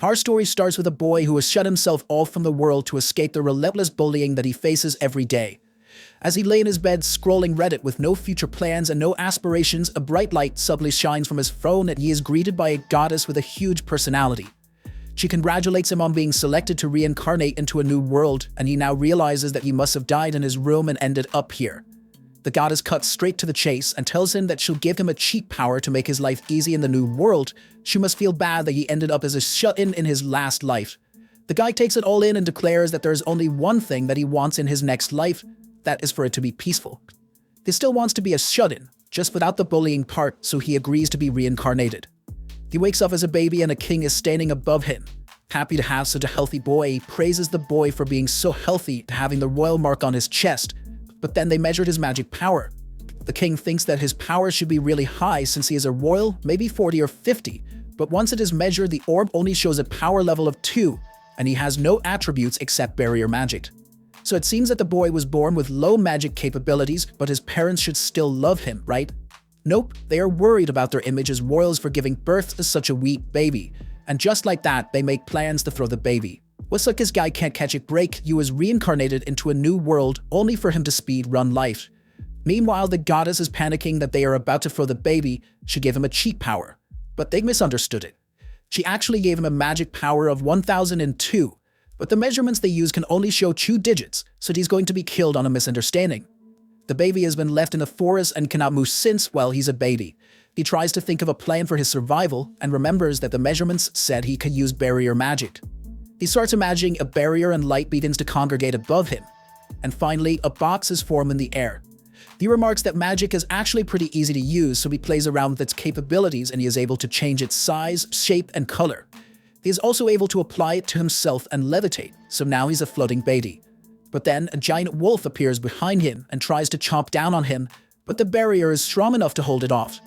Our story starts with a boy who has shut himself off from the world to escape the relentless bullying that he faces every day. As he lay in his bed scrolling Reddit with no future plans and no aspirations, a bright light suddenly shines from his phone and he is greeted by a goddess with a huge personality. She congratulates him on being selected to reincarnate into a new world, and he now realizes that he must have died in his room and ended up here. The goddess cuts straight to the chase and tells him that she'll give him a cheat power to make his life easy in the new world. She must feel bad that he ended up as a shut-in in his last life. The guy takes it all in and declares that there's only one thing that he wants in his next life, that is for it to be peaceful. He still wants to be a shut-in, just without the bullying part, so he agrees to be reincarnated. He wakes up as a baby and a king is standing above him. Happy to have such a healthy boy, he praises the boy for being so healthy, having the royal mark on his chest. But then they measured his magic power. The king thinks that his power should be really high since he is a royal, maybe 40 or 50. But once it is measured, the orb only shows a power level of 2, and he has no attributes except barrier magic. So it seems that the boy was born with low magic capabilities, but his parents should still love him, right? Nope, they are worried about their image as royals for giving birth to such a weak baby. And just like that, they make plans to throw the baby. What's like this guy can't catch a break, he was reincarnated into a new world only for him to speed run life. Meanwhile, the goddess is panicking that they are about to throw the baby. She gave him a cheat power, but they misunderstood it. She actually gave him a magic power of 1002, but the measurements they use can only show 2 digits, so he's going to be killed on a misunderstanding. The baby has been left in the forest and cannot move since, well, he's a baby. He tries to think of a plan for his survival and remembers that the measurements said he could use barrier magic. He starts imagining a barrier and light begins to congregate above him. And finally, a box is formed in the air. He remarks that magic is actually pretty easy to use, so he plays around with its capabilities and he is able to change its size, shape, and color. He is also able to apply it to himself and levitate, so now he's a floating baby. But then a giant wolf appears behind him and tries to chomp down on him, but the barrier is strong enough to hold it off.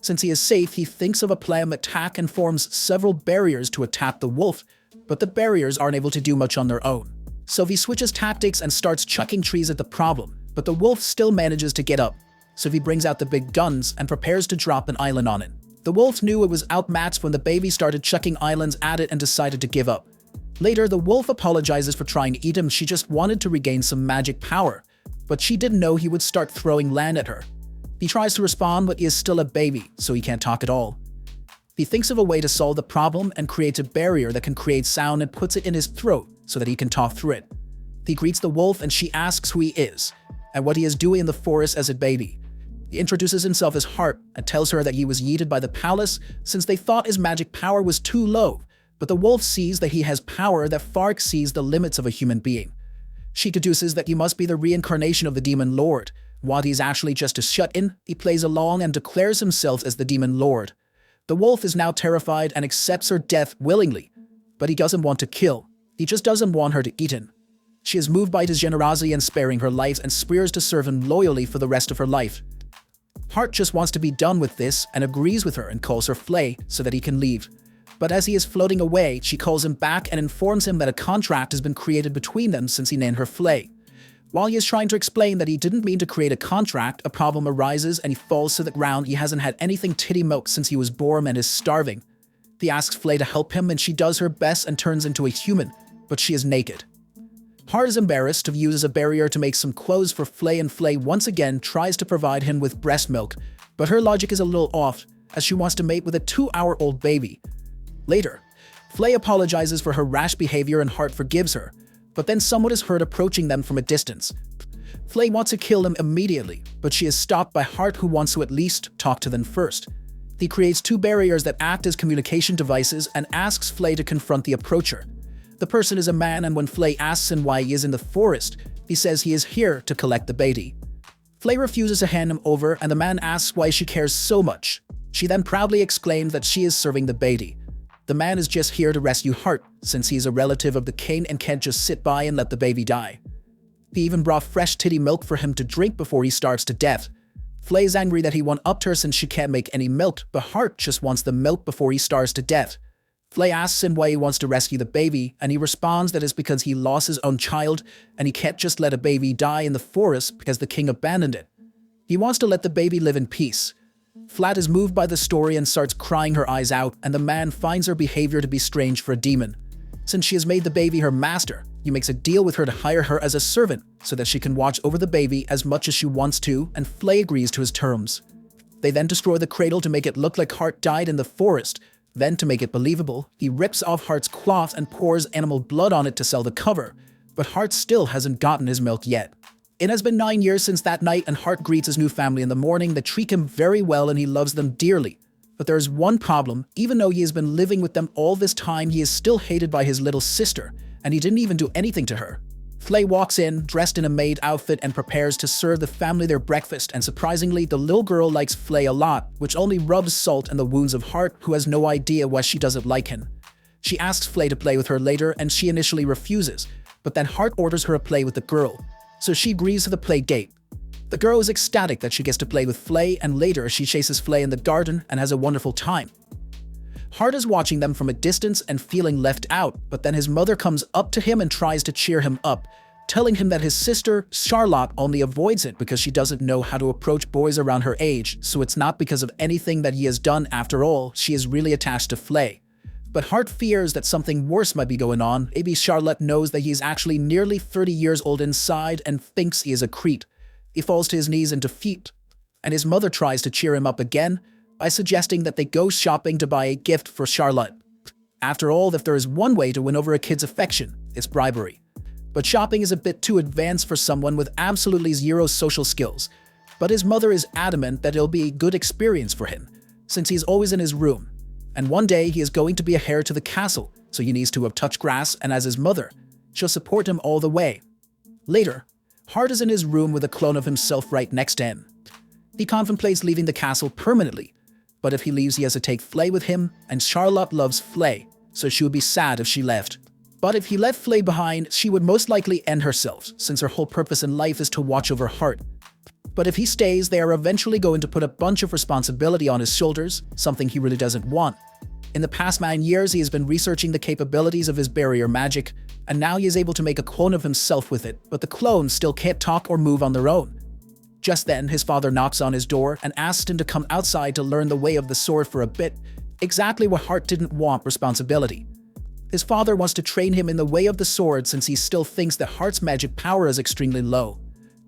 Since he is safe, he thinks of a plan of attack and forms several barriers to attack the wolf, but the barriers aren't able to do much on their own. So he switches tactics and starts chucking trees at the problem, but the wolf still manages to get up. So he brings out the big guns and prepares to drop an island on it. The wolf knew it was outmatched when the baby started chucking islands at it and decided to give up. Later, the wolf apologizes for trying to eat him. She just wanted to regain some magic power, but she didn't know he would start throwing land at her. He tries to respond, but he is still a baby, so he can't talk at all. He thinks of a way to solve the problem and creates a barrier that can create sound and puts it in his throat so that he can talk through it. He greets the wolf and she asks who he is and what he is doing in the forest as a baby. He introduces himself as Hart and tells her that he was yeeted by the palace since they thought his magic power was too low, but the wolf sees that he has power that far exceeds the limits of a human being. She deduces that he must be the reincarnation of the demon lord. While he's actually just a shut-in, he plays along and declares himself as the demon lord. The wolf is now terrified and accepts her death willingly, but he doesn't want to kill. He just doesn't want her to eat him. She is moved by his generosity and sparing her life and swears to serve him loyally for the rest of her life. Hart just wants to be done with this and agrees with her and calls her Flay so that he can leave. But as he is floating away, she calls him back and informs him that a contract has been created between them since he named her Flay. While he is trying to explain that he didn't mean to create a contract, a problem arises and he falls to the ground. He hasn't had anything titty milk since he was born and is starving. He asks Flay to help him and she does her best and turns into a human, but she is naked. Hart is embarrassed to use as a barrier to make some clothes for Flay, and Flay once again tries to provide him with breast milk, but her logic is a little off as she wants to mate with a 2-hour-old baby. Later, Flay apologizes for her rash behavior and Hart forgives her, but then someone is heard approaching them from a distance. Flay wants to kill him immediately, but she is stopped by Hart, who wants to at least talk to them first. He creates 2 barriers that act as communication devices and asks Flay to confront the approacher. The person is a man, and when Flay asks him why he is in the forest, he says he is here to collect the baby. Flay refuses to hand him over and the man asks why she cares so much. She then proudly exclaims that she is serving the baby. The man is just here to rescue Hart, since he is a relative of the king and can't just sit by and let the baby die. He even brought fresh titty milk for him to drink before he starves to death. Flay is angry that he one-upped her since she can't make any milk, but Hart just wants the milk before he starves to death. Flay asks him why he wants to rescue the baby, and he responds that it's because he lost his own child and he can't just let a baby die in the forest because the king abandoned it. He wants to let the baby live in peace. Flat is moved by the story and starts crying her eyes out, and the man finds her behavior to be strange for a demon. Since she has made the baby her master, he makes a deal with her to hire her as a servant so that she can watch over the baby as much as she wants to, and Flay agrees to his terms. They then destroy the cradle to make it look like Hart died in the forest. Then, to make it believable, he rips off Hart's cloth and pours animal blood on it to sell the cover. But Hart still hasn't gotten his milk yet. It has been 9 years since that night, and Hart greets his new family in the morning. They treat him very well and he loves them dearly. But there is one problem. Even though he has been living with them all this time, he is still hated by his little sister, and he didn't even do anything to her. Flay walks in, dressed in a maid outfit, and prepares to serve the family their breakfast, and surprisingly, the little girl likes Flay a lot, which only rubs salt in the wounds of Hart, who has no idea why she doesn't like him. She asks Flay to play with her later, and she initially refuses, but then Hart orders her to play with the girl, so she agrees to the play date. The girl is ecstatic that she gets to play with Flay, and later she chases Flay in the garden and has a wonderful time. Hart is watching them from a distance and feeling left out, but then his mother comes up to him and tries to cheer him up, telling him that his sister, Charlotte, only avoids it because she doesn't know how to approach boys around her age, so it's not because of anything that he has done. After all, she is really attached to Flay. But Hart fears that something worse might be going on. Maybe Charlotte knows that he is actually nearly 30 years old inside and thinks he is a creep. He falls to his knees in defeat, and his mother tries to cheer him up again by suggesting that they go shopping to buy a gift for Charlotte. After all, if there is one way to win over a kid's affection, it's bribery. But shopping is a bit too advanced for someone with absolutely zero social skills. But his mother is adamant that it'll be a good experience for him, since he's always in his room. And one day he is going to be a heir to the castle, so he needs to touch grass, and as his mother, she'll support him all the way. Later, Hart is in his room with a clone of himself right next to him. He contemplates leaving the castle permanently, but if he leaves he has to take Flay with him, and Charlotte loves Flay, so she would be sad if she left. But if he left Flay behind, she would most likely end herself, since her whole purpose in life is to watch over Hart. But if he stays, they are eventually going to put a bunch of responsibility on his shoulders, something he really doesn't want. In the past 9 years, he has been researching the capabilities of his barrier magic, and now he is able to make a clone of himself with it, but the clones still can't talk or move on their own. Just then, his father knocks on his door and asks him to come outside to learn the way of the sword for a bit, exactly what Hart didn't want: responsibility. His father wants to train him in the way of the sword since he still thinks that Hart's magic power is extremely low.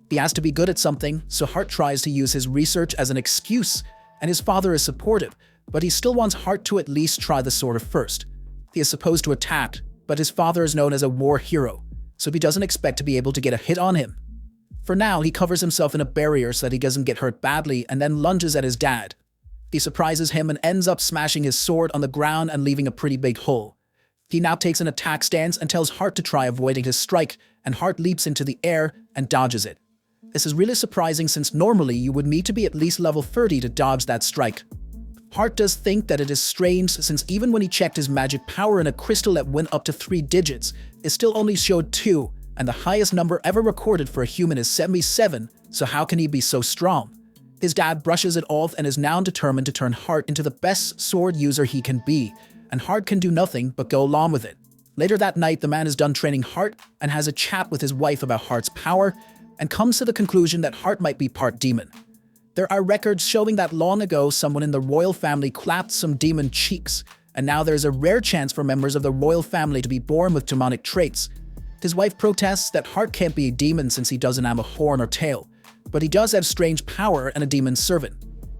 He has to be good at something, so Hart tries to use his research as an excuse, and his father is supportive, but he still wants Hart to at least try the sword first. He is supposed to attack, but his father is known as a war hero, so he doesn't expect to be able to get a hit on him. For now, he covers himself in a barrier so that he doesn't get hurt badly, and then lunges at his dad. He surprises him and ends up smashing his sword on the ground and leaving a pretty big hole. He now takes an attack stance and tells Hart to try avoiding his strike, and Hart leaps into the air and dodges it. This is really surprising since normally you would need to be at least level 30 to dodge that strike. Hart does think that it is strange since even when he checked his magic power in a crystal that went up to 3 digits, it still only showed 2, and the highest number ever recorded for a human is 77, so how can he be so strong? His dad brushes it off and is now determined to turn Hart into the best sword user he can be, and Hart can do nothing but go along with it. Later that night, the man is done training Hart and has a chat with his wife about Hart's power, and comes to the conclusion that Hart might be part demon. There are records showing that long ago someone in the royal family clapped some demon cheeks, and now there's a rare chance for members of the royal family to be born with demonic traits. His wife protests that Hart can't be a demon since he doesn't have a horn or tail, but he does have strange power and a demon servant.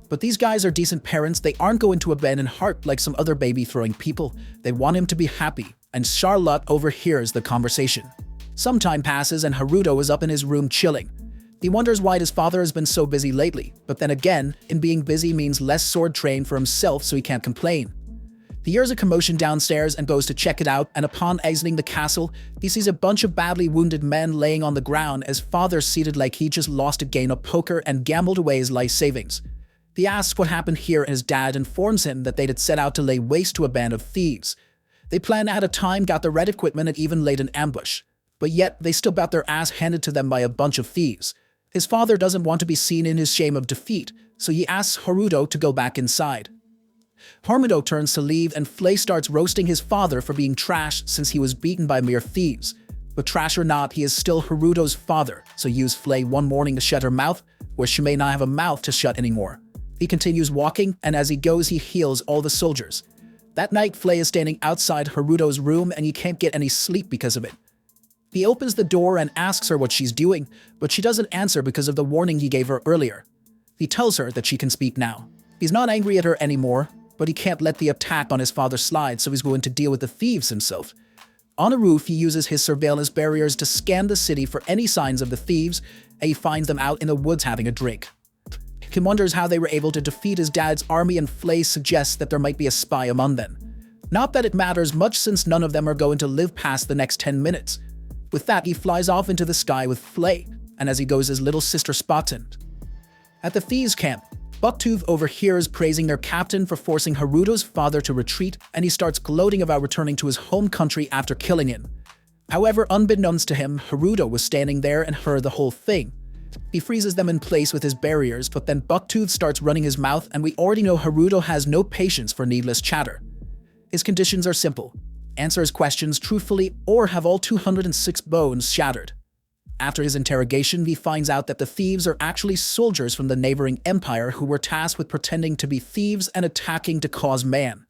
But these guys are decent parents. They aren't going to abandon Hart like some other baby-throwing people. They want him to be happy, and Charlotte overhears the conversation. Some time passes and Haruto is up in his room chilling. He wonders why his father has been so busy lately, but then again, in being busy means less sword train for himself, so he can't complain. He hears a commotion downstairs and goes to check it out, and upon exiting the castle, he sees a bunch of badly wounded men laying on the ground as father seated like he just lost a game of poker and gambled away his life savings. He asks what happened here and his dad informs him that they'd had set out to lay waste to a band of thieves. They planned ahead of time, got the right equipment, and even laid an ambush. But yet, they still got their ass handed to them by a bunch of thieves. His father doesn't want to be seen in his shame of defeat, so he asks Haruto to go back inside. Haruto turns to leave and Flay starts roasting his father for being trash since he was beaten by mere thieves. But trash or not, he is still Haruto's father, so use Flay one morning to shut her mouth, where she may not have a mouth to shut anymore. He continues walking, and as he goes, he heals all the soldiers. That night, Flay is standing outside Haruto's room, and he can't get any sleep because of it. He opens the door and asks her what she's doing, but she doesn't answer because of the warning he gave her earlier. He tells her that she can speak now. He's not angry at her anymore, but he can't let the attack on his father slide, so he's going to deal with the thieves himself. On a roof, he uses his surveillance barriers to scan the city for any signs of the thieves, and he finds them out in the woods having a drink. He wonders how they were able to defeat his dad's army, and Flay suggests that there might be a spy among them. Not that it matters much since none of them are going to live past the next 10 minutes. With that, he flies off into the sky with Flay, and as he goes, his little sister spots him. At the thieves' camp, Bucktooth overhears praising their captain for forcing Haruto's father to retreat, and he starts gloating about returning to his home country after killing him. However, unbeknownst to him, Haruto was standing there and heard the whole thing. He freezes them in place with his barriers, but then Bucktooth starts running his mouth, and we already know Haruto has no patience for needless chatter. His conditions are simple: answer his questions truthfully or have all 206 bones shattered. After his interrogation, he finds out that the thieves are actually soldiers from the neighboring empire who were tasked with pretending to be thieves and attacking to cause man.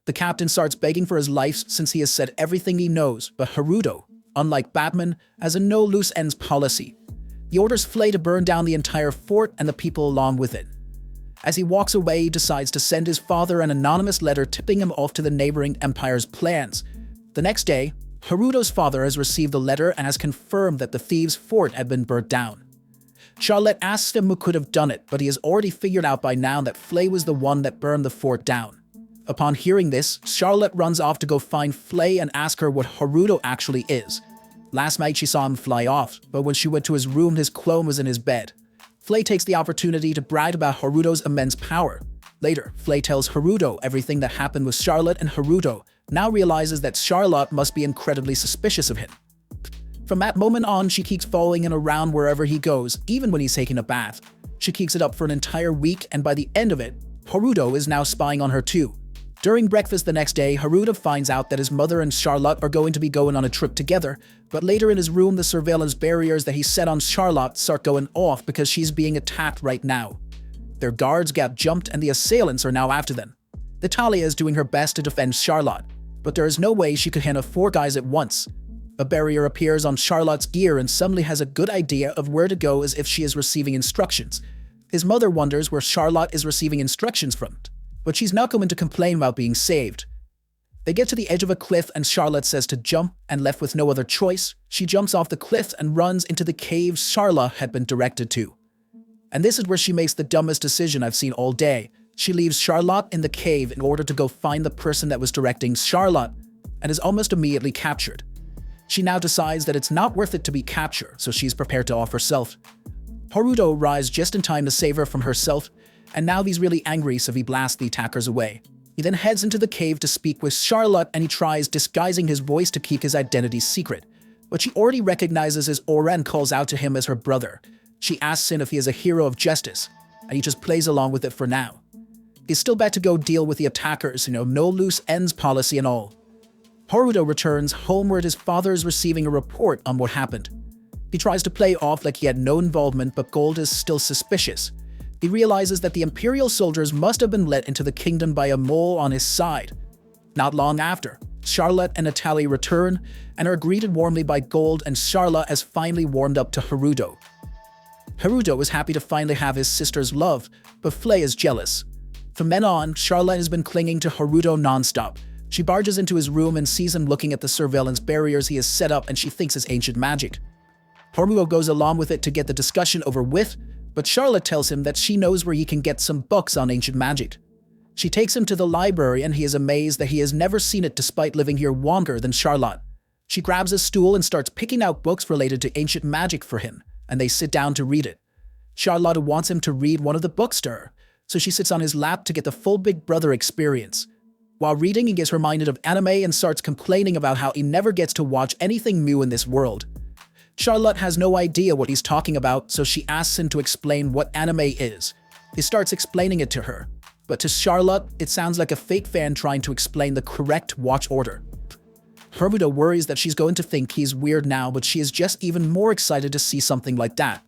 The captain starts begging for his life since he has said everything he knows, but Haruto, unlike Batman, has a no loose ends policy. He orders Flay to burn down the entire fort and the people along with it. As he walks away, he decides to send his father an anonymous letter tipping him off to the neighboring empire's plans. The next day, Haruto's father has received the letter and has confirmed that the thieves' fort had been burnt down. Charlotte asks him who could have done it, but he has already figured out by now that Flay was the one that burned the fort down. Upon hearing this, Charlotte runs off to go find Flay and ask her what Haruto actually is. Last night she saw him fly off, but when she went to his room, his clone was in his bed. Flay takes the opportunity to brag about Haruto's immense power. Later, Flay tells Haruto everything that happened with Charlotte, and Haruto now realizes that Charlotte must be incredibly suspicious of him. From that moment on, she keeps following him around wherever he goes, even when he's taking a bath. She keeps it up for an entire week, and by the end of it, Haruto is now spying on her too. During breakfast the next day, Haruto finds out that his mother and Charlotte are going to be going on a trip together, but later in his room, the surveillance barriers that he set on Charlotte start going off because she's being attacked right now. Their guards get jumped and the assailants are now after them. Natalia is doing her best to defend Charlotte, but there is no way she could handle 4 guys at once. A barrier appears on Charlotte's ear and suddenly has a good idea of where to go as if she is receiving instructions. His mother wonders where Charlotte is receiving instructions from, but she's not going to complain about being saved. They get to the edge of a cliff and Charlotte says to jump, and left with no other choice, she jumps off the cliff and runs into the cave Charlotte had been directed to. And this is where she makes the dumbest decision I've seen all day. She leaves Charlotte in the cave in order to go find the person that was directing Charlotte, and is almost immediately captured. She now decides that it's not worth it to be captured, so she's prepared to off herself. Haruto arrives just in time to save her from herself, and now he's really angry, so he blasts the attackers away. He then heads into the cave to speak with Charlotte, and he tries disguising his voice to keep his identity secret. But she already recognizes his aura and calls out to him as her brother. She asks him if he is a hero of justice, and he just plays along with it for now. He's still back to go deal with the attackers, no loose ends policy and all. Haruto returns home where his father is receiving a report on what happened. He tries to play off like he had no involvement, but Gold is still suspicious. He realizes that the Imperial soldiers must have been let into the kingdom by a mole on his side. Not long after, Charlotte and Natalia return and are greeted warmly by Gold, and Charlotte has finally warmed up to Haruto. Haruto is happy to finally have his sister's love, but Flay is jealous. From then on, Charlotte has been clinging to Haruto non-stop. She barges into his room and sees him looking at the surveillance barriers he has set up, and she thinks it's ancient magic. Haruto goes along with it to get the discussion over with, but Charlotte tells him that she knows where he can get some books on ancient magic. She takes him to the library, and he is amazed that he has never seen it despite living here longer than Charlotte. She grabs a stool and starts picking out books related to ancient magic for him, and they sit down to read it. Charlotte wants him to read one of the books to her, so she sits on his lap to get the full Big Brother experience. While reading, he gets reminded of anime and starts complaining about how he never gets to watch anything new in this world. Charlotte has no idea what he's talking about, so she asks him to explain what anime is. He starts explaining it to her, but to Charlotte, it sounds like a fake fan trying to explain the correct watch order. Haruto worries that she's going to think he's weird now, but she is just even more excited to see something like that.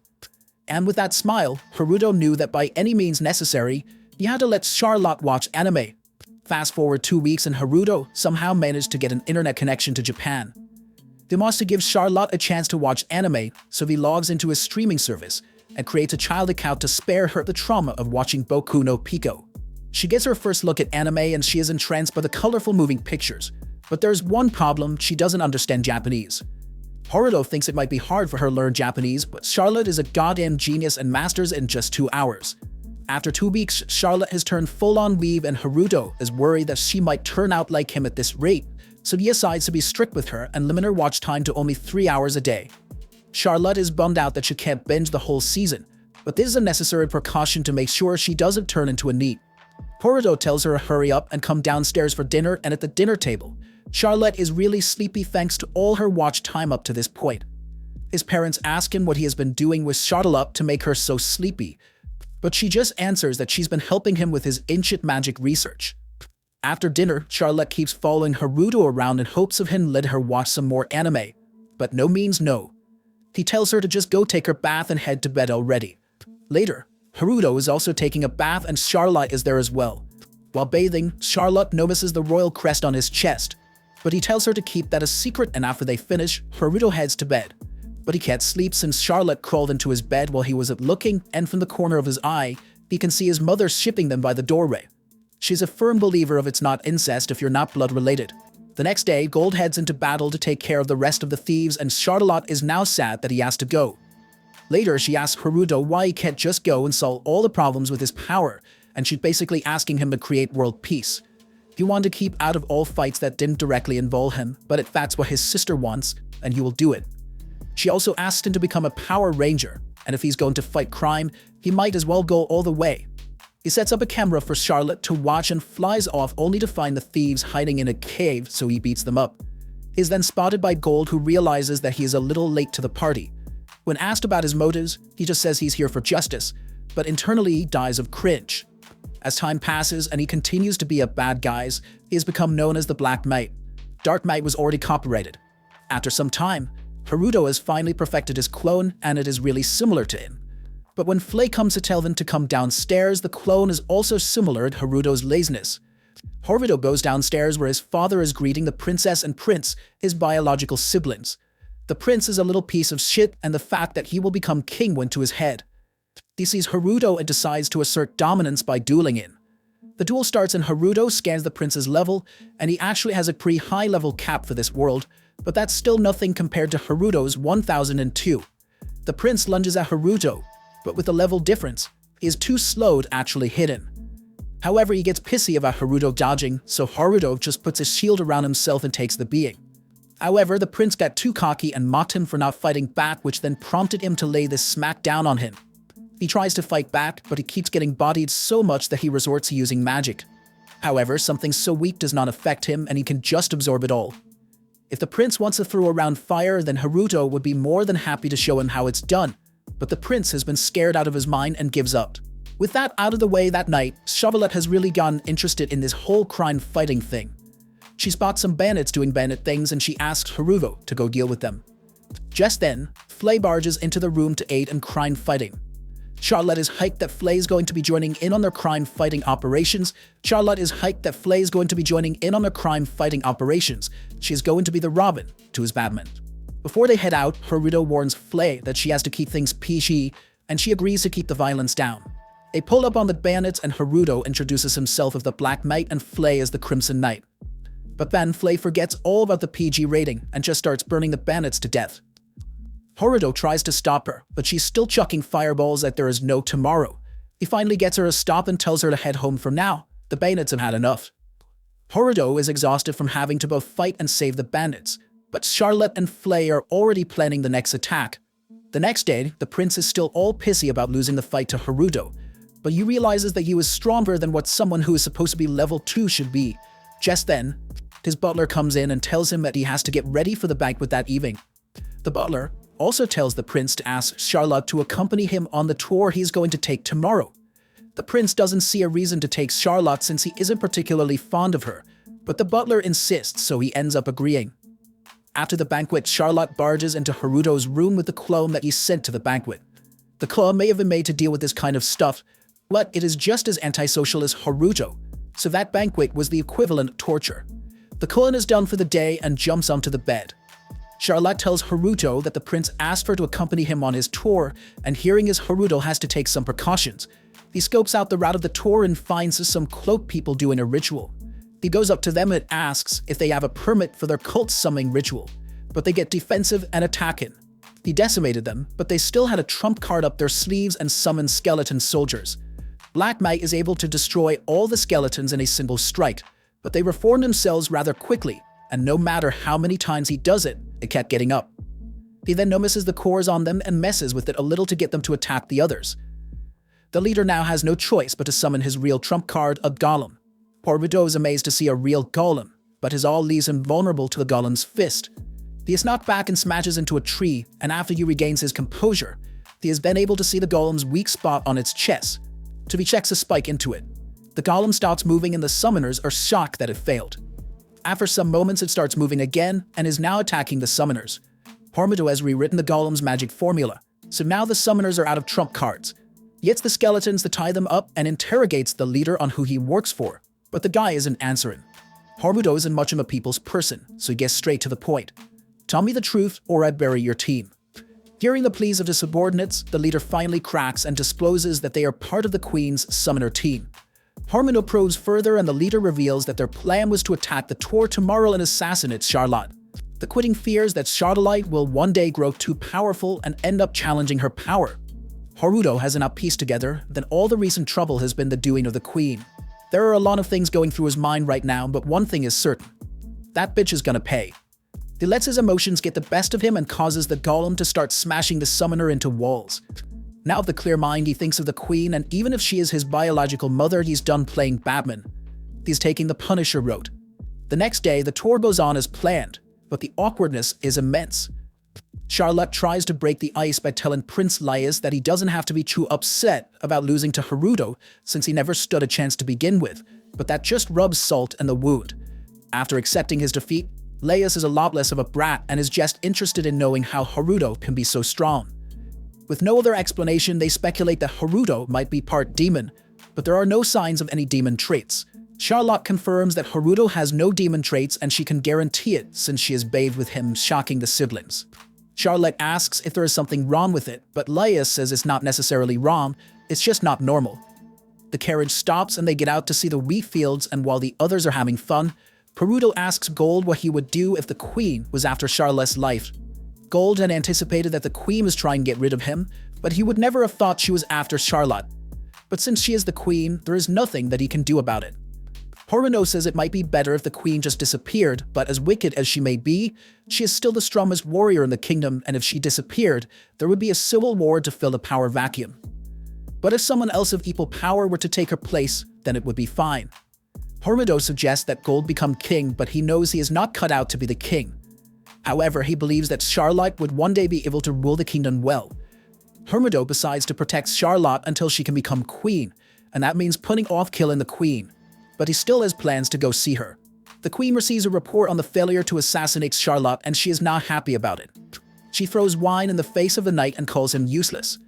And with that smile, Haruto knew that by any means necessary, he had to let Charlotte watch anime. Fast forward 2 weeks and Haruto somehow managed to get an internet connection to Japan. They must give Charlotte a chance to watch anime, so he logs into his streaming service and creates a child account to spare her the trauma of watching Boku no Pico. She gets her first look at anime and she is entranced by the colorful moving pictures. But there's one problem: she doesn't understand Japanese. Haruto thinks it might be hard for her to learn Japanese, but Charlotte is a goddamn genius and masters in just 2 hours. After 2 weeks, Charlotte has turned full-on weeb and Haruto is worried that she might turn out like him at this rate, so he decides to be strict with her and limit her watch time to only 3 hours a day. Charlotte is bummed out that she can't binge the whole season, but this is a necessary precaution to make sure she doesn't turn into a NEET. Haruto tells her to hurry up and come downstairs for dinner, and at the dinner table, Charlotte is really sleepy thanks to all her watch time up to this point. His parents ask him what he has been doing with Charlotte to make her so sleepy, but she just answers that she's been helping him with his ancient magic research. After dinner, Charlotte keeps following Haruto around in hopes of him letting her watch some more anime, but no means no. He tells her to just go take her bath and head to bed already. Later, Haruto is also taking a bath and Charlotte is there as well. While bathing, Charlotte notices the royal crest on his chest, but he tells her to keep that a secret, and after they finish, Haruto heads to bed. But he can't sleep since Charlotte crawled into his bed while he was up looking, and from the corner of his eye, he can see his mother shipping them by the doorway. She's a firm believer of it's not incest if you're not blood related. The next day, Gold heads into battle to take care of the rest of the thieves, and Charlotte is now sad that he has to go. Later, she asks Haruto why he can't just go and solve all the problems with his power, and she's basically asking him to create world peace. He wanted to keep out of all fights that didn't directly involve him, but if that's what his sister wants, and he will do it. She also asked him to become a Power Ranger, and if he's going to fight crime, he might as well go all the way. He sets up a camera for Charlotte to watch and flies off only to find the thieves hiding in a cave, so he beats them up. He's then spotted by Gold, who realizes that he is a little late to the party. When asked about his motives, he just says he's here for justice, but internally he dies of cringe. As time passes and he continues to be a bad guy, he has become known as the Black Knight. Dark Knight was already copyrighted. After some time, Haruto has finally perfected his clone, and it is really similar to him. But when Flay comes to tell them to come downstairs, the clone is also similar to Haruto's laziness. Haruto goes downstairs where his father is greeting the princess and prince, his biological siblings. The prince is a little piece of shit, and the fact that he will become king went to his head. He sees Haruto and decides to assert dominance by dueling in. The duel starts and Haruto scans the prince's level, and he actually has a pretty high level cap for this world, but that's still nothing compared to Haruto's 1002. The prince lunges at Haruto, but with a level difference, he is too slow to actually hit him. However, he gets pissy about Haruto dodging, so Haruto just puts his shield around himself and takes the beating. However, the prince got too cocky and mocked him for not fighting back, which then prompted him to lay this smack down on him. He tries to fight back, but he keeps getting bodied so much that he resorts to using magic. However, something so weak does not affect him, and he can just absorb it all. If the prince wants to throw around fire, then Haruto would be more than happy to show him how it's done, but the prince has been scared out of his mind and gives up. With that out of the way that night, Charlotte has really gotten interested in this whole crime fighting thing. She spots some bandits doing bandit things and she asks Haruto to go deal with them. Just then, Flay barges into the room to aid in crime fighting. Charlotte is hyped that Flay is going to be joining in on their crime fighting operations. She is going to be the Robin to his Batman. Before they head out, Haruto warns Flay that she has to keep things PG, and she agrees to keep the violence down. They pull up on the bandits and Haruto introduces himself as the Black Knight and Flay as the Crimson Knight. But then Flay forgets all about the PG rating and just starts burning the bandits to death. Haruto tries to stop her, but she's still chucking fireballs that there is no tomorrow. He finally gets her to stop and tells her to head home for now. The bandits have had enough. Haruto is exhausted from having to both fight and save the bandits, but Charlotte and Flay are already planning the next attack. The next day, the prince is still all pissy about losing the fight to Haruto, but he realizes that he was stronger than what someone who is supposed to be level 2 should be. Just then, his butler comes in and tells him that he has to get ready for the banquet that evening. The butler also tells the prince to ask Charlotte to accompany him on the tour he's going to take tomorrow. The prince doesn't see a reason to take Charlotte since he isn't particularly fond of her, but the butler insists, so he ends up agreeing. After the banquet, Charlotte barges into Haruto's room with the clone that he sent to the banquet. The claw may have been made to deal with this kind of stuff, but it is just as antisocial as Haruto, so that banquet was the equivalent of torture. The Cullen is done for the day and jumps onto the bed. Charlotte tells Haruto that the prince asked her to accompany him on his tour, and hearing as Haruto has to take some precautions, he scopes out the route of the tour and finds some cloaked people doing a ritual. He goes up to them and asks if they have a permit for their cult summoning ritual, but they get defensive and attack him. He decimated them, but they still had a trump card up their sleeves and summoned skeleton soldiers. Black Knight is able to destroy all the skeletons in a single strike, but they reform themselves rather quickly, and no matter how many times he does it, it kept getting up. He then notices the cores on them and messes with it a little to get them to attack the others. The leader now has no choice but to summon his real trump card, a golem. Haruto is amazed to see a real golem, but his all leaves him vulnerable to the golem's fist. He is knocked back and smashes into a tree, and after he regains his composure, he is then able to see the golem's weak spot on its chest. He checks a spike into it. The golem stops moving and the summoners are shocked that it failed. After some moments it starts moving again and is now attacking the summoners. Haruto has rewritten the golem's magic formula, so now the summoners are out of trump cards. He gets the skeletons to tie them up and interrogates the leader on who he works for, but the guy isn't answering. Haruto isn't much of a people's person, so he gets straight to the point. Tell me the truth or I'd bury your team. Hearing the pleas of the subordinates, the leader finally cracks and discloses that they are part of the Queen's summoner team. Haruto probes further and the leader reveals that their plan was to attack the tour tomorrow and assassinate Charlotte. The Queen fears that Charlotte will one day grow too powerful and end up challenging her power. Haruto has enough piece together that all the recent trouble has been the doing of the Queen. There are a lot of things going through his mind right now, but one thing is certain. That bitch is gonna pay. He lets his emotions get the best of him and causes the golem to start smashing the summoner into walls. Now with a clear mind, he thinks of the Queen, and even if she is his biological mother, he's done playing Batman. He's taking the Punisher route. The next day, the tour goes on as planned, but the awkwardness is immense. Charlotte tries to break the ice by telling Prince Laius that he doesn't have to be too upset about losing to Haruto since he never stood a chance to begin with, but that just rubs salt in the wound. After accepting his defeat, Laius is a lot less of a brat and is just interested in knowing how Haruto can be so strong. With no other explanation, they speculate that Haruto might be part demon, but there are no signs of any demon traits. Charlotte confirms that Haruto has no demon traits and she can guarantee it since she is bathed with him, shocking the siblings. Charlotte asks if there is something wrong with it, but Laius says it's not necessarily wrong, it's just not normal. The carriage stops and they get out to see the wheat fields, and while the others are having fun, Haruto asks Gold what he would do if the Queen was after Charlotte's life. Gold had anticipated that the Queen was trying to get rid of him, but he would never have thought she was after Charlotte. But since she is the Queen, there is nothing that he can do about it. Haruto says it might be better if the Queen just disappeared, but as wicked as she may be, she is still the strongest warrior in the kingdom, and if she disappeared, there would be a civil war to fill the power vacuum. But if someone else of equal power were to take her place, then it would be fine. Haruto suggests that Gold become king, but he knows he is not cut out to be the king. However, he believes that Charlotte would one day be able to rule the kingdom well. Haruto decides to protect Charlotte until she can become queen, and that means putting off killing the Queen. But he still has plans to go see her. The Queen receives a report on the failure to assassinate Charlotte, and she is not happy about it. She throws wine in the face of the knight and calls him useless.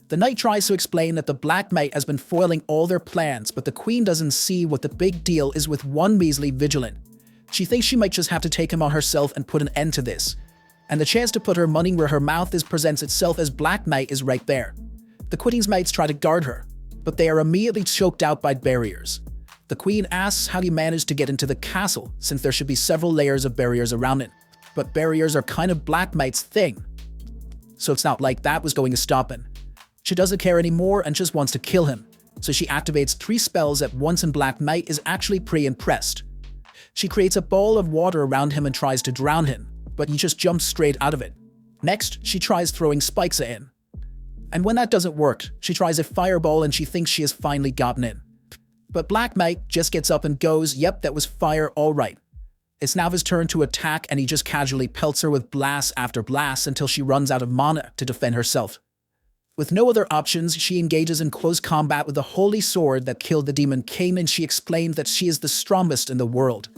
The knight tries to explain that the Black Knight has been foiling all their plans, but the Queen doesn't see what the big deal is with one measly vigilant. She thinks she might just have to take him on herself and put an end to this. And the chance to put her money where her mouth is presents itself as Black Knight is right there. The Queen's mates try to guard her, but they are immediately choked out by barriers. The Queen asks how he managed to get into the castle, since there should be several layers of barriers around it. But barriers are kind of Black Knight's thing, so it's not like that was going to stop him. She doesn't care anymore and just wants to kill him, so she activates 3 spells at once, and Black Knight is actually pretty impressed. She creates a ball of water around him and tries to drown him, but he just jumps straight out of it. Next, she tries throwing spikes at him. And when that doesn't work, she tries a fireball and she thinks she has finally gotten in. But Black Knight just gets up and goes, "Yep, that was fire, alright." It's now his turn to attack, and he just casually pelts her with blast after blast until she runs out of mana to defend herself. With no other options, she engages in close combat with the holy sword that killed the demon king, and she explains that she is the strongest in the world.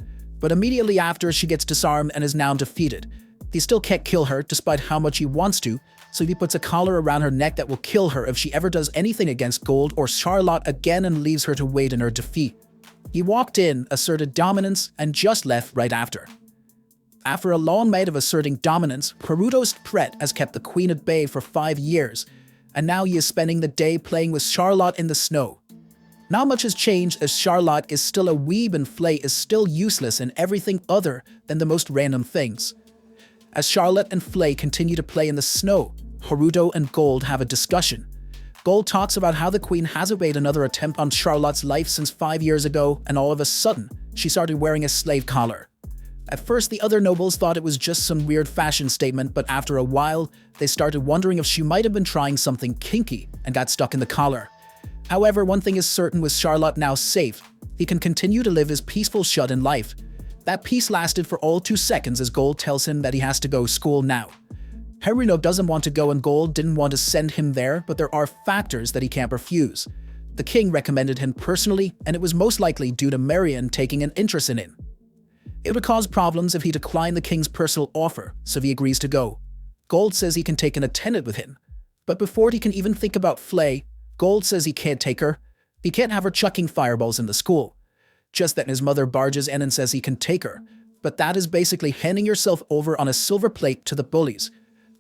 But immediately after, she gets disarmed and is now defeated. He still can't kill her despite how much he wants to, so he puts a collar around her neck that will kill her if she ever does anything against Gold or Charlotte again and leaves her to wait in her defeat. He walked in, asserted dominance, and just left right after. After a long night of asserting dominance, Haruto's threat has kept the queen at bay for 5 years, and now he is spending the day playing with Charlotte in the snow. Not much has changed as Charlotte is still a weeb and Flay is still useless in everything other than the most random things. As Charlotte and Flay continue to play in the snow, Haruto and Gold have a discussion. Gold talks about how the queen hasn't made another attempt on Charlotte's life since 5 years ago, and all of a sudden, she started wearing a slave collar. At first, the other nobles thought it was just some weird fashion statement, but after a while, they started wondering if she might have been trying something kinky and got stuck in the collar. However, one thing is certain with Charlotte now safe, he can continue to live his peaceful shut-in life. That peace lasted for all 2 seconds as Gold tells him that he has to go to school now. Haruno doesn't want to go and Gold didn't want to send him there, but there are factors that he can't refuse. The king recommended him personally, and it was most likely due to Marion taking an interest in him. It would cause problems if he declined the king's personal offer, so he agrees to go. Gold says he can take an attendant with him, but before he can even think about Flay, Gold says he can't take her. He can't have her chucking fireballs in the school. Just then his mother barges in and says he can take her, but that is basically handing yourself over on a silver plate to the bullies.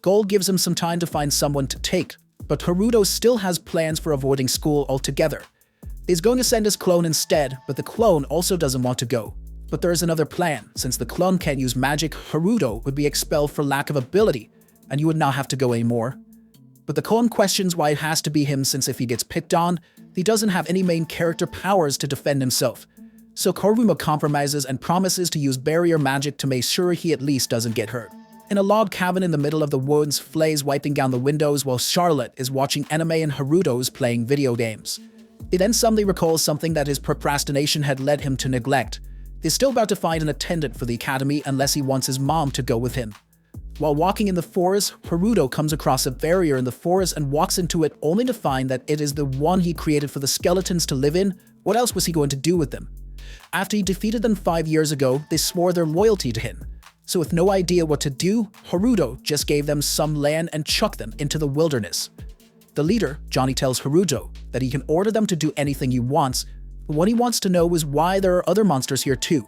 Gold gives him some time to find someone to take, but Haruto still has plans for avoiding school altogether. He's going to send his clone instead, but the clone also doesn't want to go. But there is another plan. Since the clone can't use magic, Haruto would be expelled for lack of ability, and you would not have to go anymore. But the clone questions why it has to be him since if he gets picked on, he doesn't have any main character powers to defend himself. So Kuruma compromises and promises to use barrier magic to make sure he at least doesn't get hurt. In a log cabin in the middle of the woods, Flay's wiping down the windows while Charlotte is watching anime and Haruto's playing video games. He then suddenly recalls something that his procrastination had led him to neglect. He's still about to find an attendant for the academy unless he wants his mom to go with him. While walking in the forest, Haruto comes across a barrier in the forest and walks into it only to find that it is the one he created for the skeletons to live in. What else was he going to do with them? After he defeated them 5 years ago, they swore their loyalty to him. So with no idea what to do, Haruto just gave them some land and chucked them into the wilderness. The leader, Johnny, tells Haruto that he can order them to do anything he wants, but what he wants to know is why there are other monsters here too.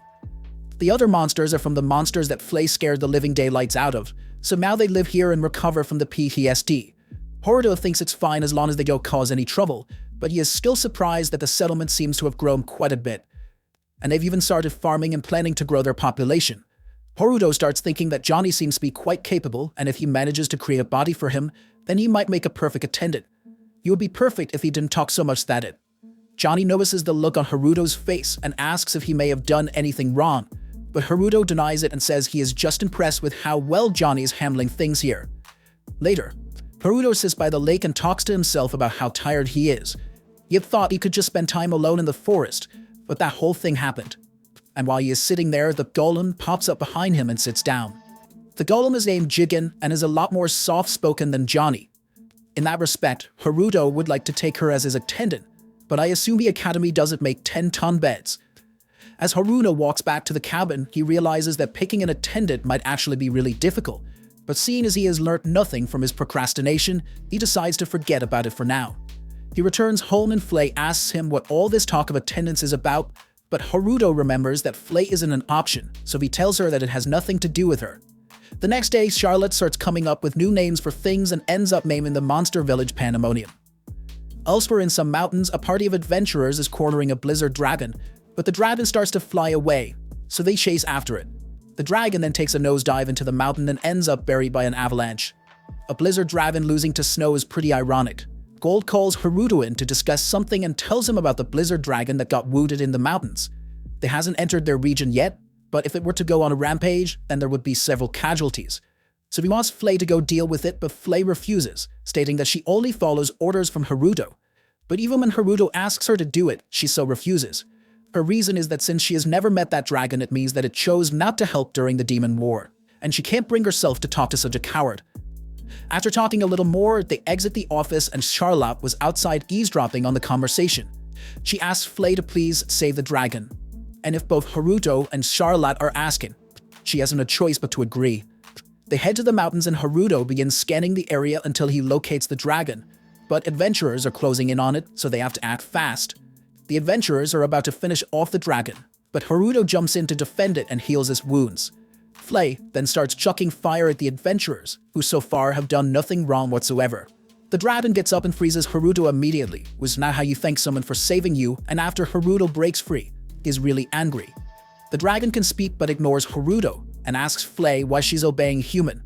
The other monsters are from the monsters that Flay scared the living daylights out of, so now they live here and recover from the PTSD. Haruto thinks it's fine as long as they don't cause any trouble, but he is still surprised that the settlement seems to have grown quite a bit. And they've even started farming and planning to grow their population. Haruto starts thinking that Johnny seems to be quite capable, and if he manages to create a body for him, then he might make a perfect attendant. He would be perfect if he didn't talk so much that it. Johnny notices the look on Haruto's face and asks if he may have done anything wrong, but Haruto denies it and says he is just impressed with how well Johnny is handling things here. Later, Haruto sits by the lake and talks to himself about how tired he is. He had thought he could just spend time alone in the forest, but that whole thing happened. And while he is sitting there, the golem pops up behind him and sits down. The golem is named Jigen and is a lot more soft-spoken than Johnny. In that respect, Haruto would like to take her as his attendant, but I assume the academy doesn't make 10-ton beds. As Haruto walks back to the cabin, he realizes that picking an attendant might actually be really difficult, but seeing as he has learnt nothing from his procrastination, he decides to forget about it for now. He returns home and Flay asks him what all this talk of attendance is about, but Haruto remembers that Flay isn't an option, so he tells her that it has nothing to do with her. The next day, Charlotte starts coming up with new names for things and ends up naming the monster village Pandemonium. Elsewhere in some mountains, a party of adventurers is cornering a blizzard dragon, but the dragon starts to fly away, so they chase after it. The dragon then takes a nosedive into the mountain and ends up buried by an avalanche. A blizzard dragon losing to snow is pretty ironic. Gold calls Haruto in to discuss something and tells him about the blizzard dragon that got wounded in the mountains. They hasn't entered their region yet, but if it were to go on a rampage, then there would be several casualties. So he wants Flay to go deal with it, but Flay refuses, stating that she only follows orders from Haruto. But even when Haruto asks her to do it, she so refuses. Her reason is that since she has never met that dragon, it means that it chose not to help during the Demon War, and she can't bring herself to talk to such a coward. After talking a little more, they exit the office and Charlotte was outside eavesdropping on the conversation. She asks Flay to please save the dragon. And if both Haruto and Charlotte are asking, she hasn't a choice but to agree. They head to the mountains and Haruto begins scanning the area until he locates the dragon. But adventurers are closing in on it, so they have to act fast. The adventurers are about to finish off the dragon, but Haruto jumps in to defend it and heals his wounds. Flay then starts chucking fire at the adventurers, who so far have done nothing wrong whatsoever. The dragon gets up and freezes Haruto immediately, which is not how you thank someone for saving you, and after Haruto breaks free, is really angry. The dragon can speak but ignores Haruto, and asks Flay why she's obeying human,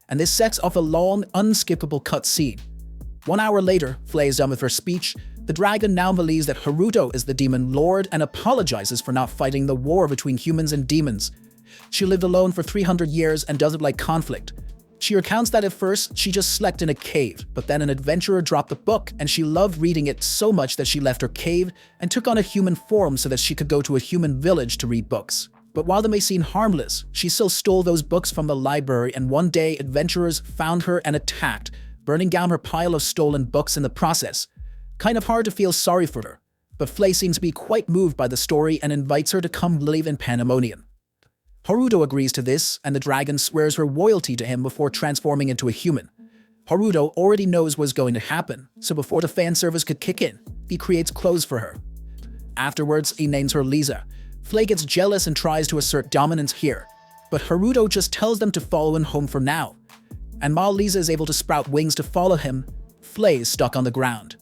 and this sets off a long, unskippable cutscene. 1 hour later, Flay is done with her speech. The dragon now believes that Haruto is the demon lord and apologizes for not fighting the war between humans and demons. She lived alone for 300 years and doesn't like conflict. She recounts that at first, she just slept in a cave, but then an adventurer dropped the book and she loved reading it so much that she left her cave and took on a human form so that she could go to a human village to read books. But while they may seem harmless, she still stole those books from the library, and one day adventurers found her and attacked, burning down her pile of stolen books in the process. Kind of hard to feel sorry for her, but Flay seems to be quite moved by the story and invites her to come live in Pandemonium. Haruto agrees to this, and the dragon swears her loyalty to him before transforming into a human. Haruto already knows what's going to happen, so before the fan service could kick in, he creates clothes for her. Afterwards, he names her Lisa. Flay gets jealous and tries to assert dominance here, but Haruto just tells them to follow him home for now. And while Lisa is able to sprout wings to follow him, Flay is stuck on the ground.